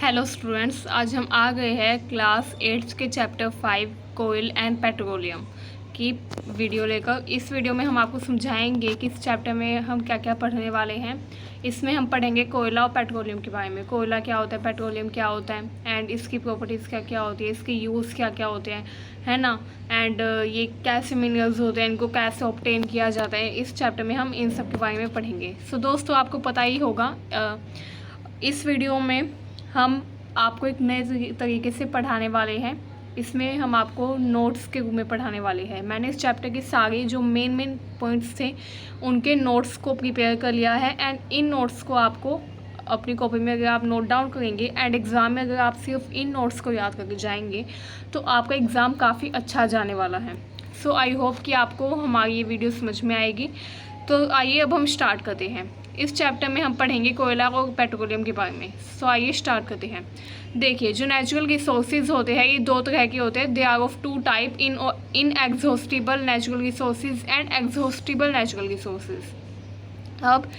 Hello students, आज हम आ गए हैं क्लास 8 के चैप्टर 5 कोयल एंड पेट्रोलियम की वीडियो लेकर। इस वीडियो में हम आपको समझाएंगे कि इस चैप्टर में हम क्या क्या पढ़ने वाले हैं। इसमें हम पढ़ेंगे कोयला और पेट्रोलियम के बारे में। कोयला क्या होता है, पेट्रोलियम क्या होता है एंड इसकी प्रॉपर्टीज़ क्या क्या होती है, इसके यूज़ क्या क्या होते हैं, है ना। एंड ये कैसे मिनरल्स होते हैं, इनको कैसे ऑब्टेन किया जाता है, इस चैप्टर में हम इन सब के बारे में पढ़ेंगे। सो दोस्तों, आपको पता ही होगा इस वीडियो में हम आपको एक नए तरीके से पढ़ाने वाले हैं। इसमें हम आपको नोट्स के रूप में पढ़ाने वाले हैं। मैंने इस चैप्टर के सारे जो मेन पॉइंट्स थे उनके नोट्स को प्रिपेयर कर लिया है एंड इन नोट्स को आपको अपनी कॉपी में अगर आप नोट डाउन करेंगे एंड एग्ज़ाम में अगर आप सिर्फ इन नोट्स को याद करके जाएंगे तो आपका एग्ज़ाम काफ़ी अच्छा जाने वाला है। सो आई होप कि आपको हमारी ये वीडियो समझ में आएगी। तो आइए अब हम स्टार्ट करते हैं। इस चैप्टर में हम पढ़ेंगे कोयला और पेट्रोलियम के बारे में। सो आइए स्टार्ट करते हैं। देखिए, जो नेचुरल रिसोर्सेज होते हैं ये दो तरह के होते हैं। They are of two type, inexhaustible natural resources and exhaustible natural resources. अब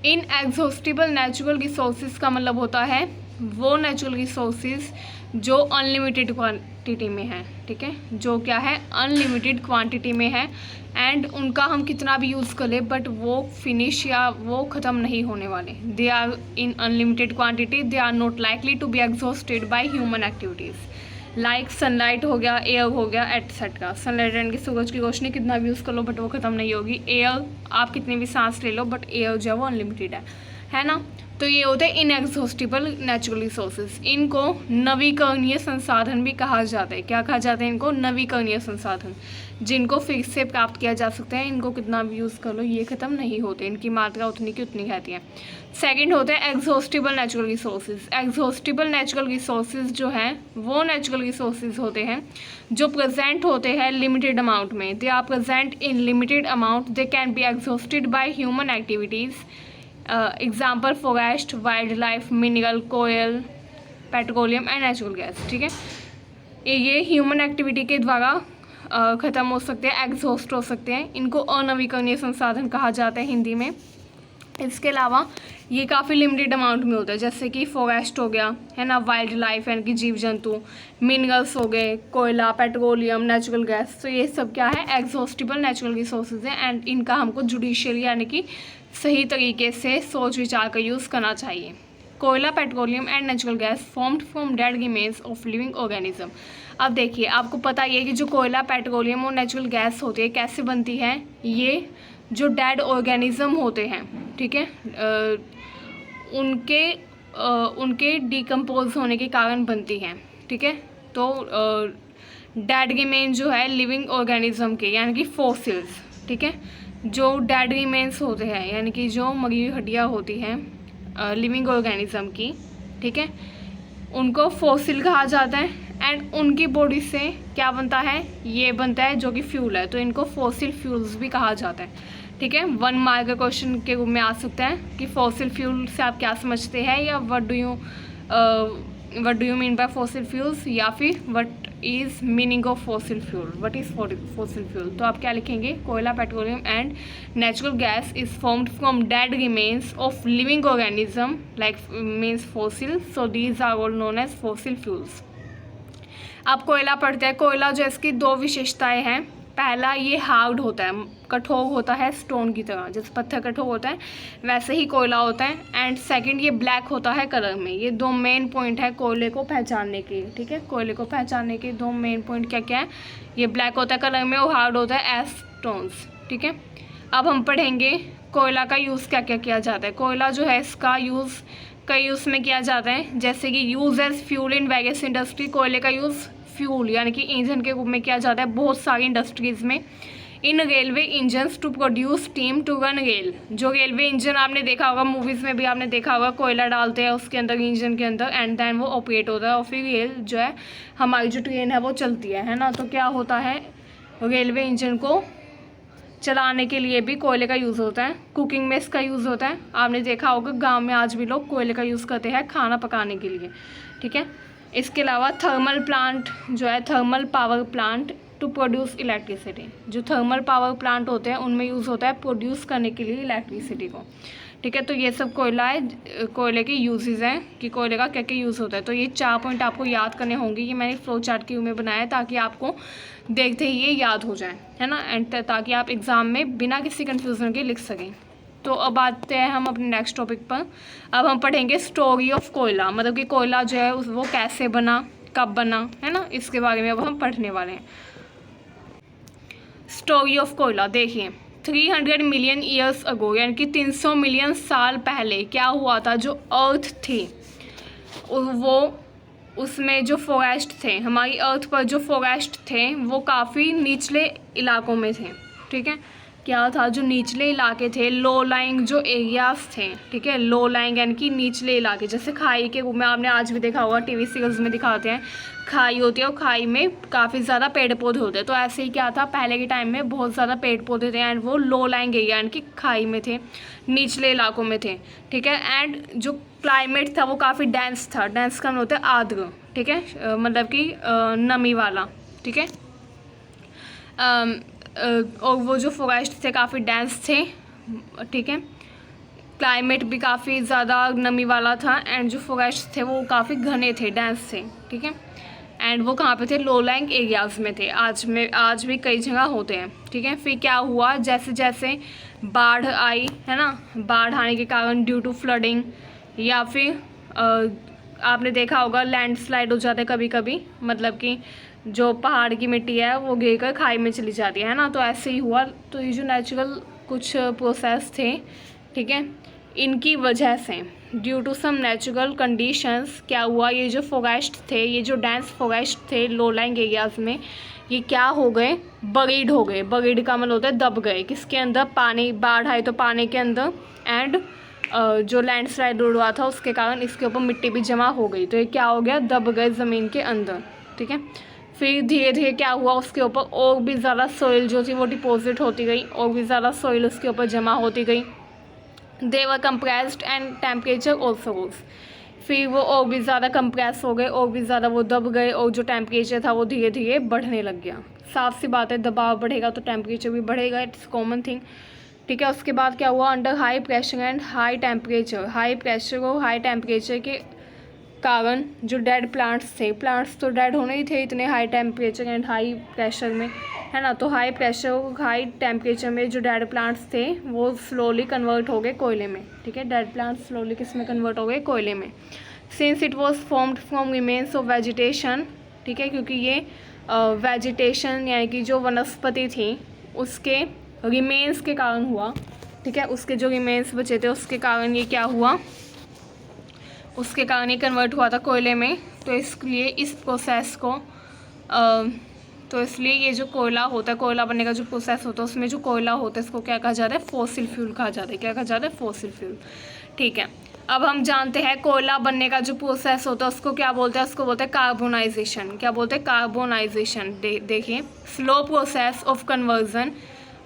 इन एग्जॉस्टिबल नेचुरल रिसोर्सेज का मतलब होता है वो नेचुरल रिसोर्सेज जो अनलिमिटेड क्वांटिटी में है, ठीक है, जो क्या है, अनलिमिटेड क्वांटिटी में है एंड उनका हम कितना भी यूज़ कर ले बट वो फिनिश या वो ख़त्म नहीं होने वाले। They are in unlimited quantity, they are not likely to be exhausted by human activities like sunlight हो गया, एयर हो गया, एटसेट्रा। सनलाइट यानी कि सूरज की रोशनी कितना भी यूज़ कर लो बट वो ख़त्म नहीं होगी। एयर आप कितनी भी सांस ले लो बट एयर जो है वो अनलिमिटेड है ना। तो ये होते हैं इनएग्जॉस्टिबल नेचुरल रिसोर्सेज। इनको नवीकरणीय संसाधन भी कहा जाता है। क्या कहा जाता है इनको? नवीकरणीय संसाधन, जिनको फिर से प्राप्त किया जा सकता है। इनको कितना भी यूज़ कर लो ये ख़त्म नहीं होते, इनकी मात्रा उतनी की उतनी रहती है। सेकंड होते हैं exhaustible natural resources. Exhaustible natural resources जो हैं वो नेचुरल रिसोर्सेज होते हैं जो प्रेजेंट होते हैं लिमिटेड अमाउंट में। They are present in limited amount, they can be exhausted by human activities. Example forest, wildlife, mineral, coal, petroleum and natural gas, ठीक है। ये ह्यूमन एक्टिविटी के द्वारा ख़त्म हो सकते हैं, एग्जॉस्ट हो सकते हैं। इनको अनवीकरणीय संसाधन कहा जाता है हिंदी में। इसके अलावा ये काफ़ी लिमिटेड अमाउंट में होता है, जैसे कि फॉरेस्ट हो गया, है ना, वाइल्ड लाइफ यानी कि जीव जंतु, मिनरल्स हो गए, कोयला, पेट्रोलियम, नेचुरल गैस। तो ये सब क्या है, एग्जॉस्टिबल नेचुरल रिसोर्सेज हैं एंड इनका हमको जुडिशियली यानी कि सही तरीके से सोच विचार का यूज़ करना चाहिए। कोयला, petroleum and natural gas formed from dead remains of living organism. अब देखिए, आपको पता ही है कि जो कोयला, पेट्रोलियम और नेचुरल गैस होती है कैसे बनती है। ये जो डेड ऑर्गेनिज्म होते हैं, ठीक है, उनके डिकम्पोज होने के कारण बनती हैं, ठीक है। तो डेड रिमेन जो है लिविंग ऑर्गेनिज्म के यानी कि फॉसिल्स, ठीक है, जो डेड रिमेन्स होते हैं यानी कि जो मरी हुई हड्डियाँ होती हैं लिविंग ऑर्गेनिज्म की, ठीक है, उनको फॉसिल कहा जाता है एंड उनकी बॉडी से क्या बनता है, ये बनता है जो कि फ्यूल है। तो इनको फॉसिल फ्यूल्स भी कहा जाता है, ठीक है। 1 मार्क का क्वेश्चन के रूप में आ सकता है कि फॉसिल फ्यूल से आप क्या समझते हैं, या what do you mean by fossil fuels, या फिर what is meaning of fossil fuel, what is fossil fuel. तो आप क्या लिखेंगे, कोयला, petroleum and natural gas is formed from dead remains of living organism like means fossil, so these are all known as fossil fuels. आप कोयला पढ़ते हैं। कोयला जो इसकी 2 विशेषताएं हैं। पहला, ये हार्ड होता है, कठोर होता है स्टोन की तरह, जैसे पत्थर कठोर होता है वैसे ही कोयला होता है। एंड सेकंड, ये ब्लैक होता है कलर में। ये 2 मेन पॉइंट है कोयले को पहचानने के, ठीक है। कोयले को पहचानने के 2 मेन पॉइंट क्या क्या है, ये ब्लैक होता है कलर में और हार्ड होता है एज स्टोन्स, ठीक है। अब हम पढ़ेंगे कोयला का यूज़ क्या क्या किया जाता है। कोयला जो है इसका यूज़ कई उसमें किया जाता है, जैसे कि use as fuel in various industry. कोयले का यूज़ फ्यूल यानी कि ईंधन के रूप में किया जाता है बहुत सारी इंडस्ट्रीज़ में। In railway engines to produce steam to run rail. जो रेलवे इंजन आपने देखा होगा, मूवीज़ में भी आपने देखा होगा, कोयला डालते हैं उसके अंदर, इंजन के अंदर, एंड देन वो ऑपरेट होता है और फिर रेल जो है हमारी जो ट्रेन है वो चलती है ना। तो क्या होता है, रेलवे इंजन को चलाने के लिए भी कोयले का यूज़ होता है। कुकिंग में इसका यूज़ होता है। आपने देखा होगा गांव में आज भी लोग कोयले का यूज़ करते हैं खाना पकाने के लिए, ठीक है। इसके अलावा थर्मल प्लांट जो है, thermal power plant to produce electricity. जो थर्मल पावर प्लांट होते हैं उनमें यूज़ होता है प्रोड्यूस करने के लिए इलेक्ट्रिसिटी को, ठीक है। तो ये सब कोयला है, कोयले के यूजेस हैं कि कोयले का क्या क्या यूज़ होता है। तो ये 4 पॉइंट आपको याद करने होंगे। ये मैंने फ्लो चार्ट के में बनाया है ताकि आपको देखते ही ये याद हो जाए, है ना, एंड ताकि आप एग्ज़ाम में बिना किसी कन्फ्यूज़न के लिख सकें। तो अब आते हैं हम अपने नेक्स्ट टॉपिक पर। अब हम पढ़ेंगे स्टोरी ऑफ कोयला, मतलब कि कोयला जो है वो कैसे बना, कब बना, है ना, इसके बारे में अब हम पढ़ने वाले हैं। स्टोरी ऑफ कोयला देखिए, 300 मिलियन ईयर्स अगो, यानी कि 300 मिलियन साल पहले क्या हुआ था, जो अर्थ थी वो, उसमें जो फॉरेस्ट थे, हमारी अर्थ पर जो फॉरेस्ट थे वो काफ़ी निचले इलाकों में थे। ठीक है, क्या था, जो निचले इलाके थे, लो लाइंग जो एरियाज थे, ठीक है, लो लाइंग यानी कि निचले इलाके, जैसे खाई के रूप में आपने आज भी देखा होगा, टीवी सीरियल्स में दिखाते हैं, खाई होती है और खाई में काफ़ी ज़्यादा पेड़ पौधे होते हैं। तो ऐसे ही क्या था, पहले के टाइम में बहुत ज़्यादा पेड़ पौधे थे एंड वो लो लाइंग एरिया यानी कि खाई में थे, निचले इलाकों में थे। ठीक है, एंड जो क्लाइमेट था वो काफ़ी डेंस था, डेंस का मतलब होता है आर्द्र, ठीक है, मतलब कि नमी वाला, ठीक है, और वो जो फॉरेस्ट थे काफ़ी डेंस थे। ठीक है, क्लाइमेट भी काफ़ी ज़्यादा नमी वाला था एंड जो फॉरेस्ट थे वो काफ़ी घने थे, डेंस थे। ठीक है, एंड वो कहाँ पे थे, लो लाइंग एरियाज़ में थे, आज भी कई जगह होते हैं। ठीक है, फिर क्या हुआ, जैसे जैसे बाढ़ आई, है ना, बाढ़ आने के कारण ड्यू टू फ्लडिंग या फिर आपने देखा होगा लैंडस्लाइड हो जाते कभी कभी, मतलब कि जो पहाड़ की मिट्टी है वो गिर कर खाई में चली जाती है ना, तो ऐसे ही हुआ। तो ये जो नेचुरल कुछ प्रोसेस थे, ठीक है, इनकी वजह से due to some natural conditions क्या हुआ, ये जो फॉरेस्ट थे, ये जो डेंस फॉरेस्ट थे लो लाइंग एरियाज़ में, ये क्या हो गए, बरीड हो गए। बरीड का मतलब होता है दब गए, किसके अंदर, पानी, बाढ़ आई तो पानी के अंदर, एंड जो लैंडस्लाइड हुआ था उसके कारण इसके ऊपर मिट्टी भी जमा हो गई, तो ये क्या हो गया, दब गए ज़मीन के अंदर। ठीक है, फिर धीरे धीरे क्या हुआ, उसके ऊपर और भी ज़्यादा सॉइल जो थी वो डिपॉजिट होती गई, और भी ज़्यादा सॉइल उसके ऊपर जमा होती गई। They were compressed and temperature also rose, फिर वो और भी ज़्यादा कंप्रेस हो गए, और भी ज़्यादा वो दब गए, और जो टेम्परेचर था वो धीरे धीरे बढ़ने लग गया। साफ सी बात है, दबाव बढ़ेगा तो टेम्परेचर भी बढ़ेगा, इट्स कॉमन थिंग। ठीक है, उसके बाद क्या हुआ, under high pressure and high temperature, high pressure और हाई टेम्परेचर के कारण जो डेड प्लांट्स थे, प्लांट्स तो डेड होने ही थे इतने high temperature and high pressure में, है ना, तो हाई प्रेशर और हाई टेम्परेचर में जो डेड प्लांट्स थे वो स्लोली कन्वर्ट हो गए कोयले में। ठीक है, डेड प्लांट्स स्लोली किस में कन्वर्ट हो गए, कोयले में। Since it was formed from remains of vegetation, ठीक है, क्योंकि ये वेजिटेशन यानी कि जो वनस्पति थी उसके रिमेन्स के कारण हुआ। ठीक है, उसके जो रिमेन्स बचे थे उसके कारण ये क्या हुआ, उसके कारण ये कन्वर्ट हुआ था कोयले में। तो इसलिए इस प्रोसेस को तो इसलिए ये जो कोयला होता है, कोयला बनने का जो प्रोसेस होता है उसमें जो कोयला होता है इसको क्या कहा जाता है, फॉसिल फ्यूल कहा जाता है। क्या कहा जाता है, फॉसिल फ्यूल। ठीक है, अब हम जानते हैं कोयला बनने का जो प्रोसेस होता है उसको क्या बोलते हैं, उसको बोलते हैं कार्बोनाइजेशन। क्या बोलते हैं, कार्बोनाइजेशन। देखिए, slow process of conversion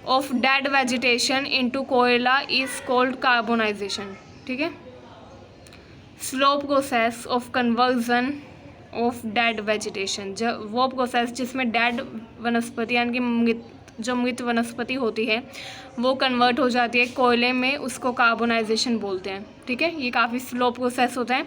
of dead vegetation into कोयला इज कॉल्ड कार्बोनाइजेशन। ठीक है, slow process of conversion of dead vegetation, जब वो प्रोसेस जिसमें डेड वनस्पति यानी कि जो मृत वनस्पति होती है वो कन्वर्ट हो जाती है कोयले में, उसको कार्बोनाइजेशन बोलते हैं। ठीक है, ये काफ़ी स्लो प्रोसेस होता है।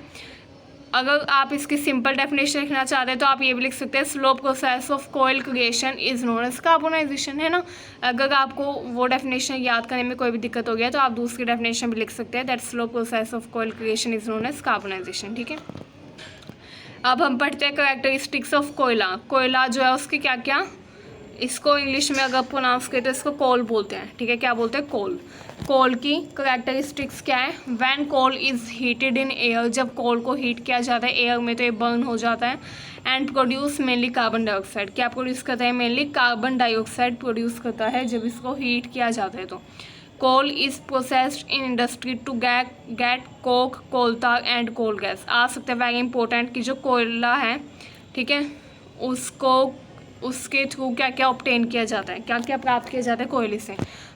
अगर आप इसकी सिंपल डेफिनेशन लिखना चाहते हैं तो आप ये भी लिख सकते हैं, slow process of coal creation is known as carbonization, है ना। अगर आपको वो डेफिनेशन याद करने में कोई भी दिक्कत हो गया तो आप दूसरी डेफिनेशन भी लिख सकते हैं, that slow process of coal creation is known as carbonization. ठीक है, अब हम पढ़ते हैं कैरेक्टरिस्टिक्स ऑफ कोयला। कोयला जो है उसकी क्या क्या, इसको इंग्लिश में अगर प्रोनाउंस करें तो इसको कोल बोलते हैं। ठीक है, क्या बोलते हैं, कोल। कोल की करेक्टरिस्टिक्स क्या है, when coal is heated in air, जब कोल को हीट किया जाता है एयर में तो ये बर्न हो जाता है, and produce mainly carbon dioxide. क्या प्रोड्यूस करता है, मेनली कार्बन डाइऑक्साइड प्रोड्यूस करता है जब इसको हीट किया जाता है। तो coal is processed in industry to get coke, coal tar and coal gas. आ सकते हैं वेरी इंपॉर्टेंट कि जो कोयला है, ठीक है, उसको उसके थ्रू क्या क्या ऑब्टेन किया जाता है, क्या क्या प्राप्त किया जाता है कोयले से।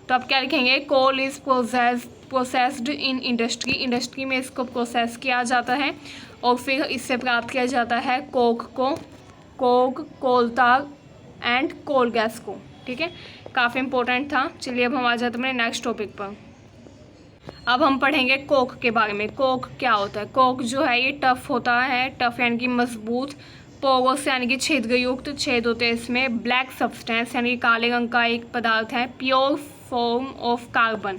तो आप क्या लिखेंगे, coal is processed in industry, industry में इसको प्रोसेस किया जाता है और फिर इससे प्राप्त किया जाता है कोक को, कोल tar एंड कोल गैस को। ठीक है, काफ़ी इंपॉर्टेंट था। चलिए अब हम आ जाते हैं अपने नेक्स्ट टॉपिक पर। अब हम पढ़ेंगे कोक के बारे में। कोक क्या होता है? कोक जो है ये टफ होता है, टफ यानी कि मजबूत, पोगोस यानी कि छिद्रयुक्त, छेद होते हैं इसमें, ब्लैक सब्सटेंस यानी कि काले रंग का एक पदार्थ है, pure form of carbon,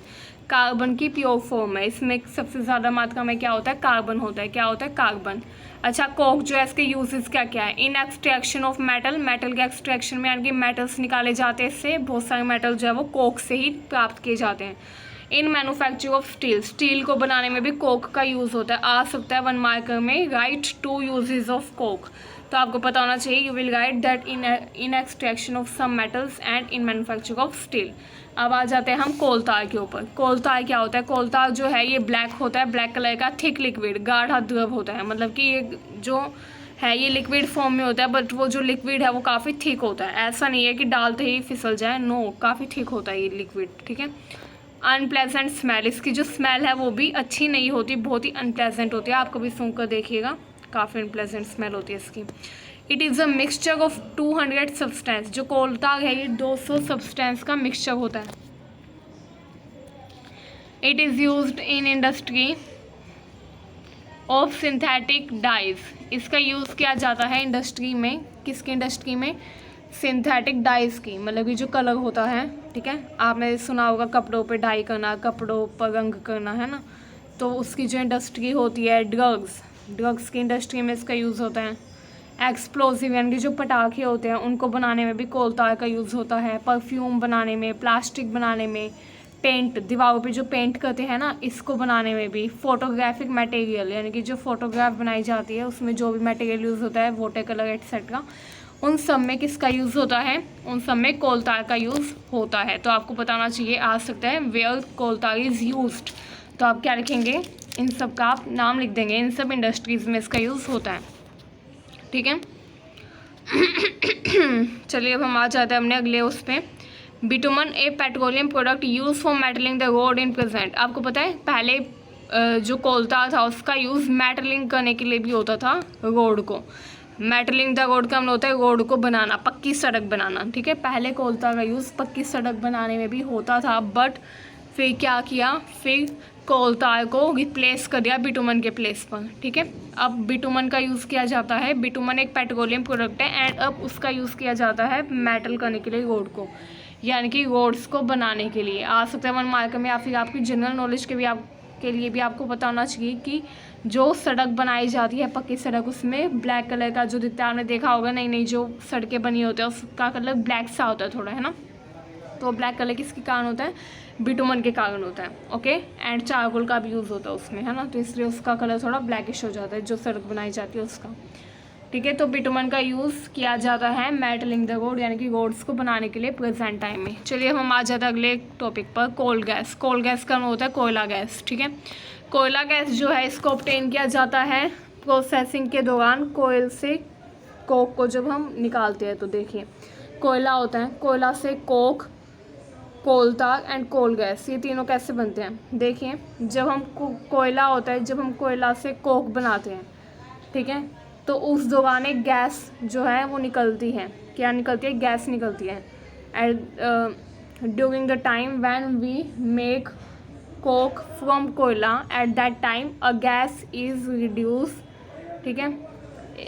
carbon की प्योर फॉर्म है, इसमें सबसे ज़्यादा मात्रा में क्या होता है? कार्बन होता है। क्या होता है? कार्बन। अच्छा, कोक जो है इसके यूजेस क्या क्या है? इन एक्सट्रैक्शन ऑफ मेटल, मेटल के एक्सट्रैक्शन में यानी कि मेटल्स निकाले जाते हैं इससे, बहुत सारे मेटल जो है वो कोक से ही प्राप्त किए जाते हैं। इन मैन्युफैक्चर ऑफ स्टील, स्टील को बनाने में भी कोक का यूज़ होता है। आ सकता है 1 मार्कर में, राइट 2 यूजेस ऑफ कोक, तो आपको पता होना चाहिए। You will write that in extraction of some metals and in manufacture of steel. अब आ जाते हैं हम कोलतार के ऊपर। कोलतार क्या होता है? कोलतार जो है ये ब्लैक होता है, ब्लैक कलर का थिक लिक्विड, गाढ़ा द्रव होता है, मतलब कि ये जो है ये लिक्विड फॉर्म में होता है, बट वो जो लिक्विड है वो काफ़ी थिक होता है। ऐसा नहीं है कि डालते ही फिसल जाए, नो, काफ़ी थिक होता है ये लिक्विड, ठीक है। अनप्लेजेंट स्मेल, इसकी जो स्मेल है वो भी अच्छी नहीं होती, बहुत ही अनप्लेजेंट होती है। आप कभी सूंघ कर देखिएगा, काफ़ी अनप्लेजेंट स्मेल होती है इसकी। It is a mixture of 200 substance, जो कोलतार है ये 200 सब्सटेंस का मिक्सचर होता है। It is used in industry of synthetic dies, इसका यूज़ किया जाता है इंडस्ट्री में, किसकी इंडस्ट्री में? सिंथेटिक डाइज की, मतलब कि जो कलर होता है, ठीक है। आपने सुना होगा कपड़ों पे डाई करना, कपड़ों पर रंग करना, है ना, तो उसकी जो इंडस्ट्री होती है, ड्रग्स की इंडस्ट्री में इसका यूज़ होता है। एक्सप्लोजिव यानी कि जो पटाखे होते हैं उनको बनाने में भी कोलतार का यूज़ होता है। परफ्यूम बनाने में, प्लास्टिक बनाने में, पेंट, दीवारों पे जो पेंट करते हैं ना, इसको बनाने में भी। फोटोग्राफिक मटेरियल यानी कि जो फोटोग्राफ बनाई जाती है उसमें जो भी मटेरियल यूज़ होता है, वाटर कलर एट्सेट्रा, उन सब में किसका यूज़ होता है? उन सब में कोलतार का यूज़ होता है। तो आपको बताना चाहिए, आ सकता है वेयर कोलतार इज़ यूज्ड, तो आप क्या लिखेंगे? इन सब का आप नाम लिख देंगे, इन सब इंडस्ट्रीज़ में इसका यूज़ होता है, ठीक है। चलिए अब हम आ जाते हैं अपने अगले उस पर। Bitumen A petroleum product use for metalling the road in present. आपको पता है पहले जो कोलतार था उसका यूज़ मेटलिंग करने के लिए भी होता था रोड को। मेटलिंग द रोड का मतलब होता है रोड को बनाना, पक्की सड़क बनाना, ठीक है। पहले कोलतार का यूज़ पक्की सड़क बनाने में भी होता था, बट फिर क्या किया? फिर कोलतार को रिप्लेस कर दिया बिटुमन के प्लेस पर, ठीक है। अब बिटुमन का यूज़ किया जाता है। बिटुमन एक पेट्रोलियम प्रोडक्ट है एंड अब उसका यूज़ किया जाता है मेटल करने के लिए रोड को, यानी कि रोड्स को बनाने के लिए। आ सकता है 1 मार्क में, या फिर आपकी जनरल नॉलेज के लिए भी आपको पता होना चाहिए कि जो सड़क बनाई जाती है पक्की सड़क, उसमें ब्लैक कलर का जो दिखता है, आपने देखा होगा नई नई जो सड़कें बनी होती है उसका कलर ब्लैक सा होता है थोड़ा, है ना। तो ब्लैक कलर किसके कारण होता है? बिटुमन के कारण होता है, ओके। एंड चारकोल का भी यूज़ होता है उसमें, है ना, तो इसलिए उसका कलर थोड़ा ब्लैकिश हो जाता है जो सड़क बनाई जाती है उसका, ठीक है। तो बिटुमन का यूज़ किया जाता है मेटलिंग द रोड यानी कि रोड्स को बनाने के लिए प्रेजेंट टाइम में। चलिए हम आ जाते हैं अगले टॉपिक पर, कोल गैस। कोल गैस का मतलब होता है कोयला गैस, ठीक है। कोयला गैस जो है इसको ऑब्टेन किया जाता है प्रोसेसिंग के दौरान कोयल से कोक को जब हम निकालते हैं। तो देखिए कोयला होता है, कोयला से कोक, कोलतार एंड कोल गैस, ये तीनों कैसे बनते हैं? देखिए जब हम कोयला होता है, जब हम कोयला से कोक बनाते हैं, ठीक है, तो उस दौरान एक गैस जो है वो निकलती है। क्या निकलती है? गैस निकलती है। And during the time when we make coke from कोयला, at that time uh gas is reduce, ठीक है,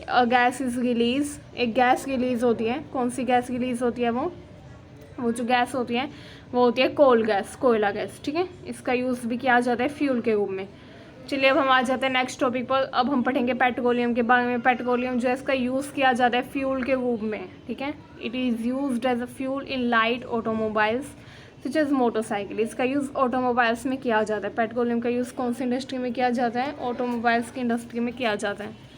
अ गैस इज़ रिलीज, एक गैस रिलीज़ होती है। कौन सी गैस रिलीज़ होती है? वो जो गैस होती है वो होती है कोल गैस, कोयला गैस, ठीक है। इसका यूज़ भी किया जाता है फ्यूल के रूप में। चलिए अब हम आ जाते हैं नेक्स्ट टॉपिक पर। अब हम पढ़ेंगे पेट्रोलियम के बारे में। पेट्रोलियम जो है इसका यूज़ किया जाता है फ्यूल के रूप में, ठीक है। It is used as a fuel in light automobiles such as motorcycle. इसका यूज़ ऑटोमोबाइल्स में किया जाता है। पेट्रोलियम का यूज़ कौन सी इंडस्ट्री में किया जाता है? ऑटोमोबाइल्स की इंडस्ट्री में किया जाता है।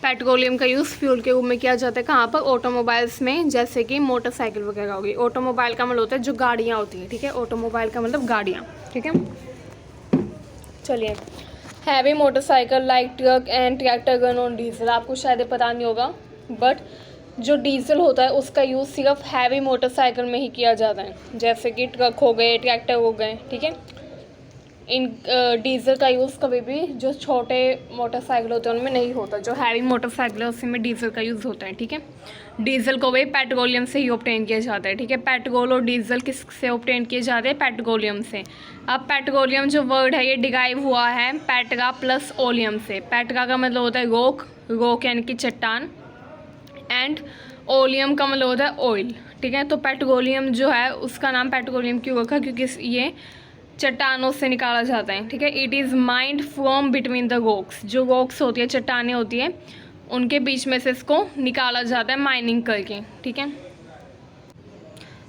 पेट्रोलियम का यूज़ फ्यूल के रूप में किया जाता है कहाँ पर? ऑटोमोबाइल्स में, जैसे कि मोटरसाइकिल वगैरह होगी। ऑटोमोबाइल का मतलब होता है जो गाड़ियाँ होती हैं, ठीक है। ऑटोमोबाइल का मतलब गाड़ियाँ, ठीक है। चलिए heavy motorcycle like truck and tractor run on diesel. आपको शायद पता नहीं होगा, बट जो डीजल होता है उसका यूज़ सिर्फ हैवी मोटरसाइकिल में ही किया जाता है, जैसे कि ट्रक हो गए, ट्रैक्टर हो गए, ठीक है। इन डीजल का यूज़ कभी भी जो छोटे मोटरसाइकिल होते हैं उनमें नहीं होता, जो हैवी मोटरसाइकिल है उसी में डीजल का यूज़ होता है, ठीक है। डीजल को भी पेट्रोलियम से ही ऑब्टेन किया जाता है, ठीक है। पेट्रोल और डीजल किस से ऑब्टेन किए जाते हैं? पेट्रोलियम से। अब पेट्रोलियम जो वर्ड है ये डिराइव हुआ है पेट्रा प्लस ओलियम से। पेट्रा का मतलब होता है रोक यानी कि चट्टान, एंड ओलियम का मतलब होता है ऑयल, ठीक है। तो पेट्रोलियम जो है उसका नाम पेट्रोलियम क्यों रखा? क्योंकि ये चट्टानों से निकाला जाता है, ठीक है। It is mind from between the rocks, जो रॉक्स होती है, चट्टानें होती है, उनके बीच में से इसको निकाला जाता है माइनिंग करके, ठीक है।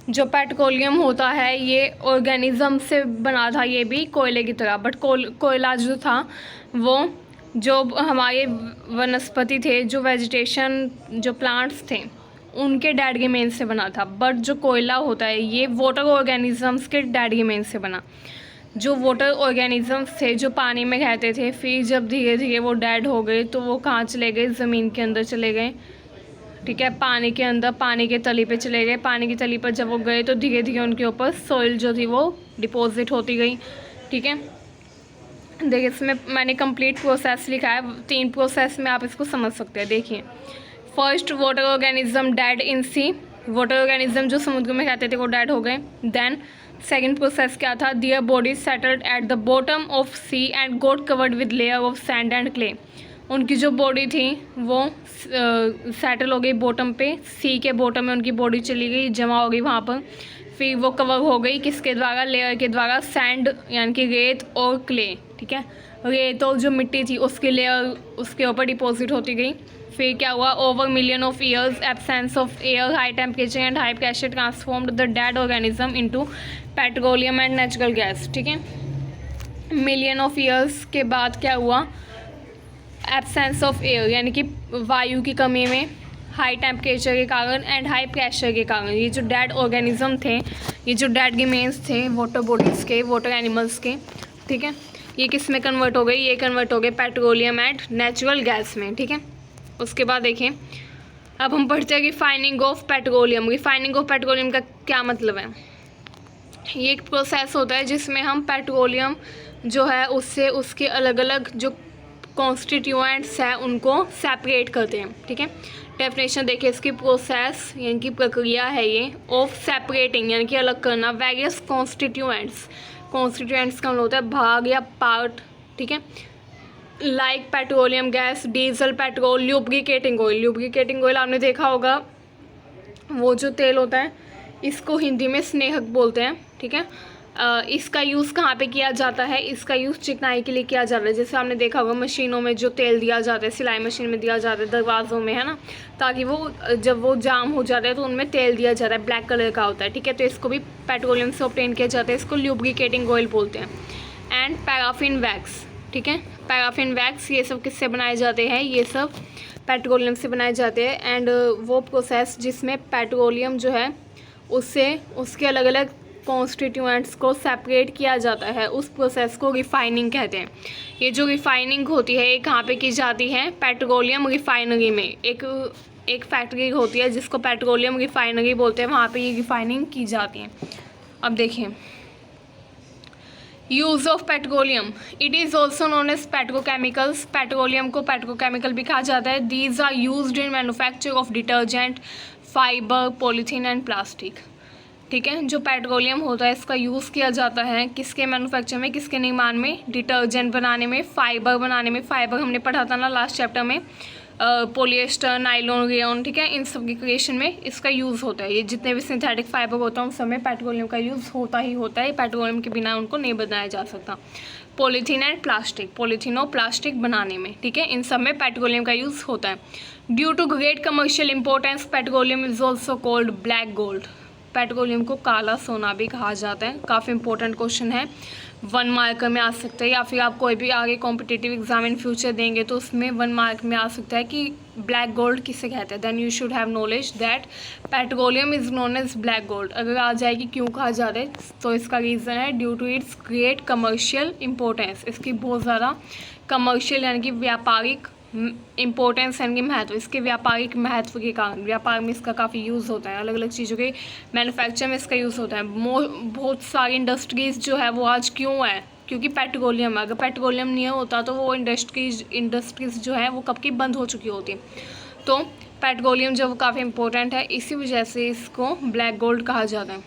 जो पेट्रोलियम होता है ये ऑर्गेनिज्म से बना था, ये भी कोयले की तरह, बट कोयला जो था वो जो हमारे वनस्पति थे, जो वेजिटेशन, जो प्लांट्स थे, उनके डेड रिमेन से बना था। बट जो कोयला होता है ये वाटर ऑर्गेनिजम्स के डेड रिमेन से बना। जो वाटर ऑर्गेनिजम्स थे जो पानी में रहते थे, फिर जब धीरे धीरे वो डेड हो गए तो वो कहाँ चले गए? ज़मीन के अंदर चले गए, ठीक है। पानी के अंदर, पानी के तली पे चले गए। पानी की तली पर जब वो गए तो धीरे धीरे उनके ऊपर सॉइल जो थी वो डिपॉजिट होती गई, ठीक है। देखिए इसमें मैंने कंप्लीट प्रोसेस लिखा है, 3 प्रोसेस में आप इसको समझ सकते हैं। देखिए, फर्स्ट वाटर ऑर्गेनिज्म डेड इन सी, वाटर ऑर्गेनिज्म जो समुद्र में रहते थे वो डेड हो गए। देन सेकेंड प्रोसेस क्या था? Their body settled at the bottom of sea and got covered with layer of sand and clay. उनकी जो बॉडी थी वो सेटल हो गई बॉटम पे, सी के बॉटम में उनकी बॉडी चली गई, जमा हो गई वहाँ पर। फिर वो कवर हो गई किसके द्वारा? लेयर के द्वारा, सैंड यानी कि रेत और क्ले, ठीक है। रेत और जो मिट्टी थी उसकी लेयर उसके ऊपर डिपॉजिट होती गई। फिर क्या हुआ? Over million of years, absence of air, high temperature and high pressure transformed the dead organism into petroleum and natural gas, ठीक है। मिलियन ऑफ ईयर्स के बाद क्या हुआ? एब्सेंस ऑफ एयर यानी कि वायु की कमी में, हाई टेम्परेचर के कारण एंड हाई प्रेशर के कारण ये जो डेड ऑर्गेनिज्म थे, ये जो डेड रिमेन्स थे वाटर बॉडीज़ के, वाटर एनिमल्स के, ठीक है, ये किस में कन्वर्ट हो गई? ये कन्वर्ट हो गए पेट्रोलियम एंड नेचुरल गैस में, ठीक है। उसके बाद देखें, अब हम पढ़ते हैं refining of petroleum. Refining of petroleum का क्या मतलब है? ये एक प्रोसेस होता है जिसमें हम पेट्रोलियम जो है उससे उसके अलग अलग जो कॉन्स्टिट्यूएंट्स हैं उनको सेपरेट करते हैं, ठीक है। डेफिनेशन देखिए इसकी, प्रोसेस यानी कि प्रक्रिया है ये, ऑफ सेपरेटिंग यानी कि अलग करना, वेरियस कॉन्स्टिट्यूएंट्स, कॉन्स्टिट्यूएंट्स का मतलब होता है भाग या पार्ट, ठीक है। Like petroleum gas, diesel, petrol, lubricating oil. Lubricating oil आपने देखा होगा, वो जो तेल होता है इसको हिंदी में स्नेहक बोलते हैं, ठीक है। इसका यूज़ कहाँ पे किया जाता है? इसका यूज़ चिकनाई के लिए किया जाता है। जैसे आपने देखा होगा मशीनों में जो तेल दिया जाता है, सिलाई मशीन में दिया जाता है, दरवाज़ों में, है ना, ताकि वो जब वो जाम हो जाता है तो उनमें तेल दिया जाता है, ब्लैक कलर का होता है, ठीक है। तो इसको भी पेट्रोलियम से ऑब्टेन किया जाता है, इसको ल्यूब्रिकेटिंग ऑयल बोलते हैं। एंड पैराफिन वैक्स, ठीक है। पैराफिन वैक्स ये सब किससे बनाए जाते हैं? ये सब पेट्रोलियम से बनाए जाते हैं। एंड वो प्रोसेस जिसमें पेट्रोलियम जो है उससे उसके अलग अलग कॉन्स्टिट्यूएंट्स को सेपरेट किया जाता है, उस प्रोसेस को रिफाइनिंग कहते हैं। ये जो रिफाइनिंग होती है ये कहाँ पे की जाती है? पेट्रोलियम रिफाइनरी में। एक फैक्ट्री होती है जिसको पेट्रोलियम रिफाइनरी बोलते हैं, वहाँ पे ये रिफाइनिंग की जाती है। अब देखिए, use of petroleum, it is also known as petrochemicals. Petroleum को पेट्रोकेमिकल भी कहा जाता है। These are used in manufacture of detergent, fibre, polythene and plastic, ठीक है। जो पेट्रोलियम होता है इसका यूज़ किया जाता है किसके मैन्युफैक्चर में, किसके निर्माण में? डिटर्जेंट बनाने में, फाइबर बनाने में। फाइबर हमने पढ़ा था ना लास्ट चैप्टर में, पॉलिएस्टर, नाइलॉन, रेयॉन, ठीक है, इन सब की क्रिएशन में इसका यूज़ होता है। ये जितने भी सिंथेटिक फाइबर होता है उन सब में पेट्रोलियम का यूज़ होता ही होता है। पेट्रोलियम के बिना उनको नहीं बनाया जा सकता। पॉलीथीन एंड प्लास्टिक, पॉलीथीन और प्लास्टिक बनाने में, ठीक है, इन सब में पेट्रोलियम का यूज़ होता है। Due to great commercial importance petroleum is also called black gold. Petroleum को काला सोना भी कहा जाता है। काफ़ी इंपॉर्टेंट क्वेश्चन है, 1 मार्कर में आ सकता है, या फिर आप कोई भी आगे कॉम्पिटिटिव एग्जाम इन फ्यूचर देंगे तो उसमें 1 मार्क में आ सकता है कि ब्लैक गोल्ड किसे कहते हैं। Then you should have knowledge that petroleum is known as black gold. अगर आ जाएगी क्यों कहा जाता है तो इसका रीज़न है due to its great commercial importance. इसकी बहुत ज़्यादा कमर्शियल यानी कि व्यापारिक इम्पोर्टेंस यानी कि महत्व, इसके व्यापारिक महत्व के कारण व्यापार में इसका काफ़ी यूज़ होता है। अलग अलग चीज़ों के मैन्युफैक्चर में इसका यूज़ होता है। बहुत सारी इंडस्ट्रीज़ जो है वो आज क्यों है, क्योंकि पेट्रोलियम, अगर पेट्रोलियम नहीं होता तो वो इंडस्ट्रीज़ जो है वो कब की बंद हो चुकी होती। तो पेट्रोलियम जो वो काफ़ी इंपॉर्टेंट है, इसी वजह से इसको ब्लैक गोल्ड कहा जाता है।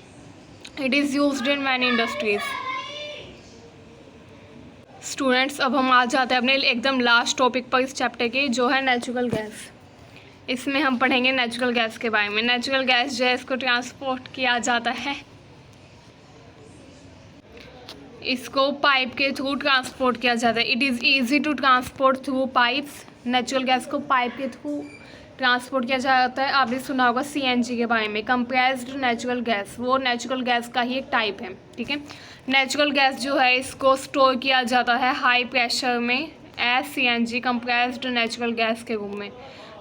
It is used in many industries. Students, अब हम आ जाते हैं अपने एकदम लास्ट टॉपिक पर इस चैप्टर के, जो है नेचुरल गैस। इसमें हम पढ़ेंगे नेचुरल गैस के बारे में। नेचुरल गैस जो है इसको ट्रांसपोर्ट किया जाता है, इसको पाइप के थ्रू ट्रांसपोर्ट किया जाता है। It is easy to transport through pipes. Natural gas को पाइप के थ्रू ट्रांसपोर्ट किया जाता है। आपने सुना होगा सीएनजी के बारे में, कंप्रेस्ड नेचुरल गैस, वो नेचुरल गैस का ही एक टाइप है, ठीक है। नेचुरल गैस जो है इसको स्टोर किया जाता है हाई प्रेशर में as CNG, compressed natural gas के रूप में।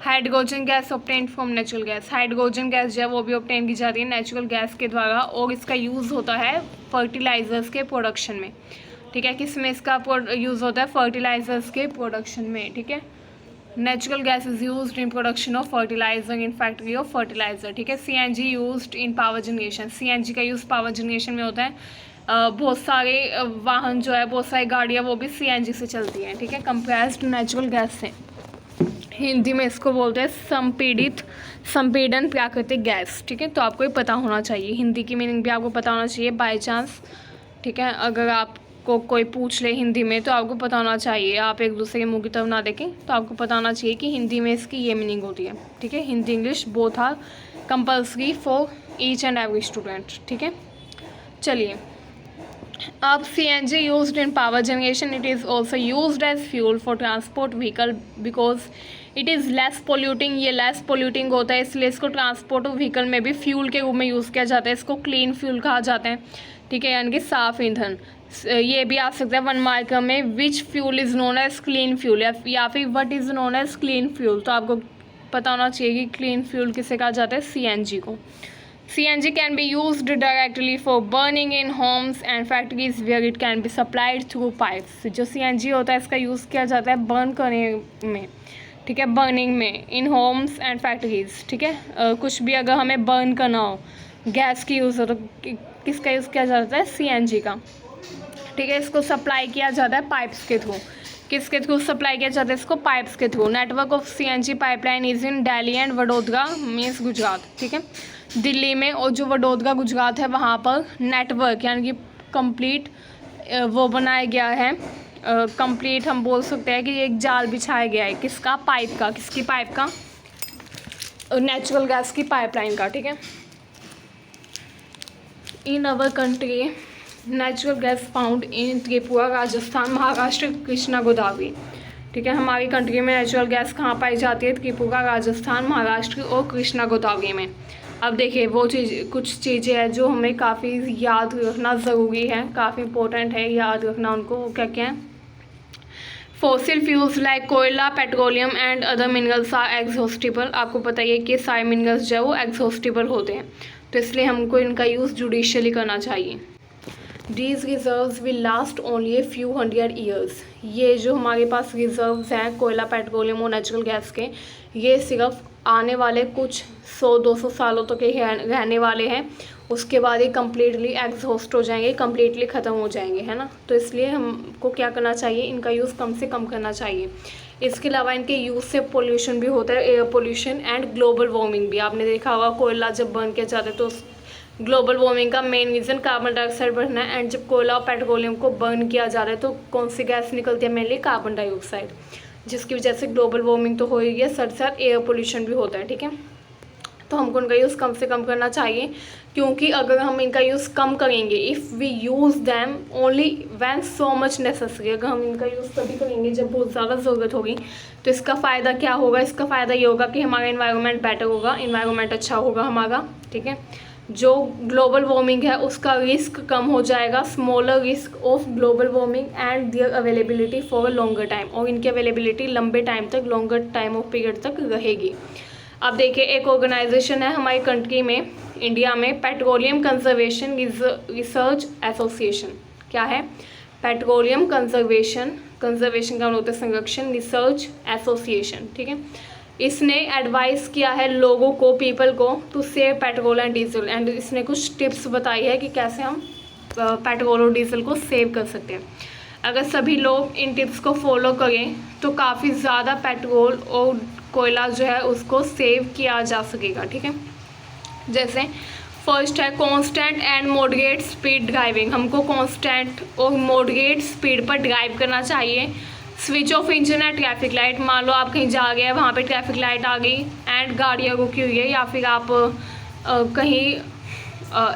Hydrogen gas obtained from natural gas, hydrogen gas जो है वो भी ऑब्टेन की जाती है नेचुरल गैस के द्वारा, और इसका यूज़ होता है फर्टिलाइजर्स के प्रोडक्शन में, ठीक है। किस में इसका यूज़ होता है? फर्टिलाइजर्स के प्रोडक्शन में, ठीक है। Natural gas is used in production of fertilizer in factory of fertilizer, ठीक है। CNG used in power generation, CNG का यूज़ पावर जनरेशन में होता है। बहुत सारे वाहन जो है, बहुत सारी गाड़ियाँ वो भी सीएनजी से चलती हैं, ठीक है, कंप्रेस्ड नेचुरल गैस से। हिंदी में इसको बोलते हैं संपीड़न प्राकृतिक गैस, ठीक है। तो आपको ये पता होना चाहिए, हिंदी की मीनिंग भी आपको पता होना चाहिए बाय चांस, ठीक है। अगर आपको कोई पूछ ले हिंदी में तो आपको पता होना चाहिए, आप एक दूसरे के मुंह की तरफ ना देखें, तो आपको पता होना चाहिए कि हिंदी में इसकी ये मीनिंग होती है, ठीक है। Hindi English both are compulsory for each and every student, ठीक है। चलिए, अब CNG used in power generation, it is also used as fuel for transport vehicle because it is less polluting. ये लेस पोल्यूटिंग होता है, इसलिए इसको ट्रांसपोर्ट व्हीकल में भी फ्यूल के रूप में यूज़ किया जाता है। इसको क्लीन फ्यूल कहा जाता है, ठीक है, यानी कि साफ ईंधन। ये भी आ सकता है 1 मार्कर में, which fuel is known as clean fuel, या फिर what is known as clean fuel. तो आपको पता होना चाहिए कि क्लीन फ्यूल किसे कहा जाता है? CNG को। CNG can be used directly for burning in homes and factories where it can be supplied through pipes। जो CNG होता है इसका यूज़ किया जाता है बर्न करने में, ठीक है, बर्निंग में, इन होम्स एंड फैक्ट्रीज, ठीक है। कुछ भी अगर हमें बर्न करना हो, गैस की यूज़ हो, तो किसका यूज़ किया जाता है? CNG का, ठीक है। इसको सप्लाई किया जाता है पाइप्स के थ्रू। किसके थ्रू सप्लाई किया जाता है इसको? पाइप्स के through. Network of CNG pipeline is in Delhi and Vadodara means Gujarat, ठीक है, दिल्ली में, और जो वडोदरा गुजरात है वहाँ पर नेटवर्क यानी कि कंप्लीट वो बनाया गया है, कंप्लीट हम बोल सकते हैं कि एक जाल बिछाया गया है। किसका? पाइप का। किसकी पाइप का? नेचुरल गैस की पाइपलाइन का, ठीक है। In our country natural gas found in Tripura, Rajasthan, Maharashtra, Krishna Godavari, ठीक है। हमारी कंट्री में नेचुरल गैस कहाँ पाई जाती है? त्रिपुरा, राजस्थान, महाराष्ट्र और कृष्णा गोदावरी में। अब देखिए, वो कुछ चीज़ें हैं जो हमें काफ़ी याद रखना ज़रूरी है, काफ़ी इंपॉर्टेंट है याद रखना उनको। वो क्या क्या है? फॉसिल फ्यूल्स लाइक कोयला, petroleum and other minerals are exhaustible. आपको पता ही है कि सारे मिनरल्स जो है वो एग्जॉस्टिबल होते हैं, तो इसलिए हमको इनका यूज़ जुडिशियली करना चाहिए। These reserves will last only a few hundred years। ये जो हमारे पास रिजर्व्स हैं कोयला, पेट्रोलियम और नेचुरल गैस के, ये सिर्फ आने वाले कुछ 100-200 सालों तक के रहने वाले हैं। उसके बाद ये कम्प्लीटली एग्जॉस्ट हो जाएंगे, कम्प्लीटली ख़त्म हो जाएंगे, है ना। तो इसलिए हमको क्या करना चाहिए? इनका यूज़ कम से कम करना चाहिए। इसके अलावा इनके यूज़ से पोल्यूशन भी होता है, air pollution and global warming भी। आपने देखा होगा कोयला जब बर्न किया जाता है तो ग्लोबल वार्मिंग का मेन रीज़न कार्बन डाइऑक्साइड बढ़ना है। एंड जब कोयला और पेट्रोलियम को बर्न किया जा रहा है तो कौन सी गैस निकलती है? मेनली कार्बन डाइऑक्साइड, जिसकी वजह से ग्लोबल वार्मिंग तो हो ही है, साथ साथ एयर पोल्यूशन भी होता है, ठीक है। तो हमको इनका यूज़ कम से कम करना चाहिए, क्योंकि अगर हम इनका यूज़ कम करेंगे, if we use them only when so much necessary, अगर हम इनका यूज़ तभी करेंगे जब बहुत ज़्यादा ज़रूरत होगी, तो इसका फ़ायदा क्या होगा? इसका फ़ायदा ये होगा कि हमारा इन्वायरमेंट बेटर होगा, इन्वायरमेंट अच्छा होगा हमारा, ठीक है। जो ग्लोबल वार्मिंग है उसका रिस्क कम हो जाएगा, smaller risk of global warming and their availability for a longer time, और इनकी अवेलेबिलिटी लंबे टाइम तक, लॉन्गर टाइम ऑफ पीरियड तक रहेगी। अब देखिए, एक ऑर्गेनाइजेशन है हमारी कंट्री में, इंडिया में, पेट्रोलियम कंजर्वेशन रिसर्च एसोसिएशन। क्या है? पेट्रोलियम कंजर्वेशन का मतलब होता है संरक्षण, रिसर्च एसोसिएशन, ठीक है। इसने एडवाइस किया है लोगों को, पीपल को, to save petrol and diesel, and इसने कुछ टिप्स बताई है कि कैसे हम पेट्रोल और डीजल को सेव कर सकते हैं। अगर सभी लोग इन टिप्स को फॉलो करें तो काफ़ी ज़्यादा पेट्रोल और कोयला जो है उसको सेव किया जा सकेगा। ठीक है, जैसे फर्स्ट है constant and moderate speed driving. हमको कांस्टेंट और मॉडरेट स्पीड पर ड्राइव करना चाहिए। स्विच ऑफ इंजन है ट्रैफिक लाइट। मान लो आप कहीं जा गए, वहाँ पे ट्रैफिक लाइट आ गई एंड गाड़ियाँ रुकी हुई है, या फिर आप कहीं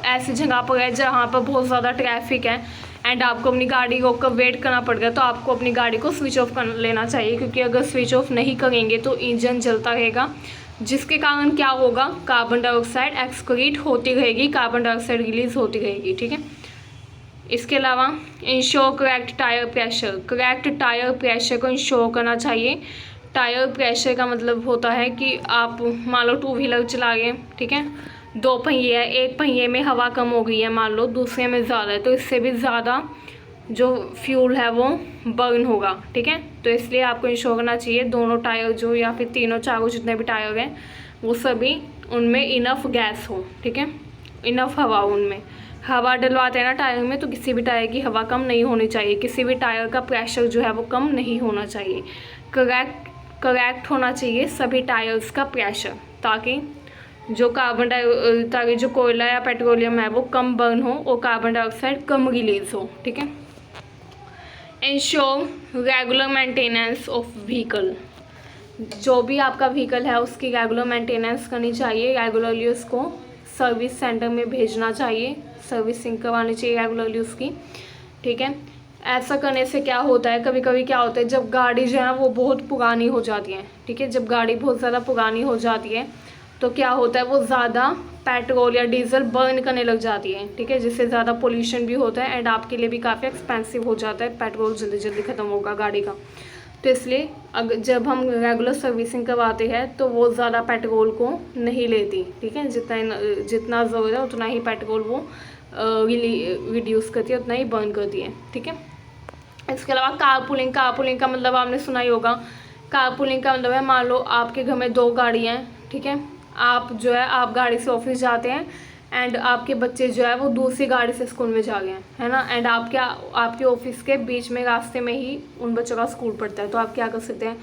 ऐसी जगह पर है जहाँ पर बहुत ज़्यादा ट्रैफिक है एंड आपको अपनी गाड़ी रोक कर वेट करना पड़ गया, तो आपको अपनी गाड़ी को स्विच ऑफ कर लेना चाहिए, क्योंकि अगर स्विच ऑफ नहीं करेंगे तो इंजन जलता रहेगा, जिसके कारण क्या होगा, कार्बन डाइऑक्साइड एक्सक्रीट होती रहेगी, कार्बन डाइऑक्साइड रिलीज होती रहेगी। ठीक है, इसके अलावा ensure correct tyre pressure. Correct tyre pressure को इंश्योर करना चाहिए। टायर प्रेशर का मतलब होता है कि आप मान लो 2 व्हीलर चला गए, ठीक है, 2 पहिए है, एक पहिए में हवा कम हो गई है मान लो, दूसरे में ज़्यादा है, तो इससे भी ज़्यादा जो फ्यूल है वो बर्न होगा। ठीक है, तो इसलिए आपको इंश्योर करना चाहिए दोनों टायर जो, या फिर तीनों चारों जितने भी टायर हैं वो सभी उनमें इनफ गैस हो। ठीक है, इनफ हवा, उनमें हवा डलवाते हैं ना टायर में, तो किसी भी टायर की हवा कम नहीं होनी चाहिए, किसी भी टायर का प्रेशर जो है वो कम नहीं होना चाहिए। करेक्ट होना चाहिए सभी टायर्स का प्रेशर, ताकि ताकि जो कोयला या पेट्रोलियम है वो कम बर्न हो और कार्बन डाइऑक्साइड कम रिलीज हो। ठीक है, ensure regular maintenance of vehicle. जो भी आपका व्हीकल है उसकी रेगुलर मेंटेनेंस करनी चाहिए, रेगुलरली उसको सर्विस सेंटर में भेजना चाहिए, सर्विसिंग करवानी चाहिए रेगुलरली उसकी। ठीक है, ऐसा करने से क्या होता है, कभी कभी क्या होता है जब गाड़ी जो है वो बहुत पुरानी हो जाती है, ठीक है, जब गाड़ी बहुत ज़्यादा पुरानी हो जाती है तो क्या होता है वो ज़्यादा पेट्रोल या डीजल बर्न करने लग जाती है। ठीक है, जिससे ज़्यादा पोल्यूशन भी होता है एंड आपके लिए भी काफ़ी एक्सपेंसिव हो जाता है, पेट्रोल जल्दी जल्दी ख़त्म होगा गाड़ी का। तो इसलिए अगर जब हम रेगुलर सर्विसिंग करवाते हैं तो वो ज़्यादा पेट्रोल को नहीं लेती। ठीक है, जितना ज़रूरत है उतना ही पेट्रोल वो रिड्यूस करती है, उतना ही बर्न करती है। ठीक है, इसके अलावा कारपूलिंग। कारपूलिंग का मतलब आपने सुना ही होगा। कारपूलिंग का मतलब है मान लो आपके घर में 2 गाड़ियाँ हैं, ठीक है, आप जो है आप गाड़ी से ऑफिस जाते हैं एंड आपके बच्चे जो है वो दूसरी गाड़ी से स्कूल में जा गए हैं, है ना, एंड आपके ऑफिस के बीच में रास्ते में ही उन बच्चों का स्कूल पड़ता है, तो आप क्या कर सकते हैं,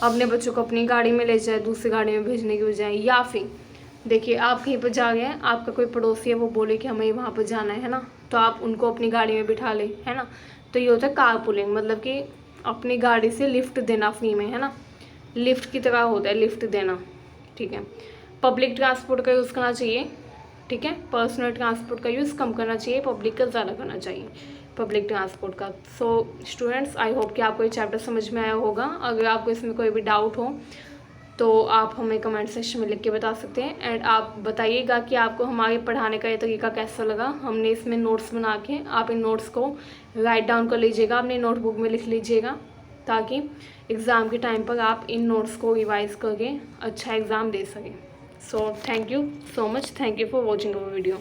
अपने बच्चों को अपनी गाड़ी में ले जाए दूसरी गाड़ी में भेजने की बजाय। या फिर देखिए आप कहीं पर जा गए हैं, आपका कोई पड़ोसी है वो बोले कि हमें वहाँ पर जाना है ना, तो आप उनको अपनी गाड़ी में बिठा लें, है ना। तो ये होता है कारपूलिंग, मतलब कि अपनी गाड़ी से लिफ्ट देना फ्री में, है ना, लिफ्ट की तरह होता है लिफ्ट देना। ठीक है, पब्लिक ट्रांसपोर्ट का यूज़ करना चाहिए। ठीक है, पर्सनल ट्रांसपोर्ट का यूज़ कम करना चाहिए, पब्लिक का ज़्यादा करना चाहिए, पब्लिक ट्रांसपोर्ट का। सो स्टूडेंट्स, आई होप कि आपको ये चैप्टर समझ में आया होगा। अगर आपको इसमें कोई भी डाउट हो तो आप हमें कमेंट सेक्शन में लिख के बता सकते हैं एंड आप बताइएगा कि आपको हमारे पढ़ाने का ये तरीका कैसा लगा। हमने इसमें नोट्स बना के, आप इन नोट्स को राइट डाउन कर लीजिएगा, अपने नोटबुक में लिख लीजिएगा, ताकि एग्ज़ाम के टाइम पर आप इन नोट्स को रिवाइज करके अच्छा एग्ज़ाम दे सकें। So thank you so much. Thank you for watching our video.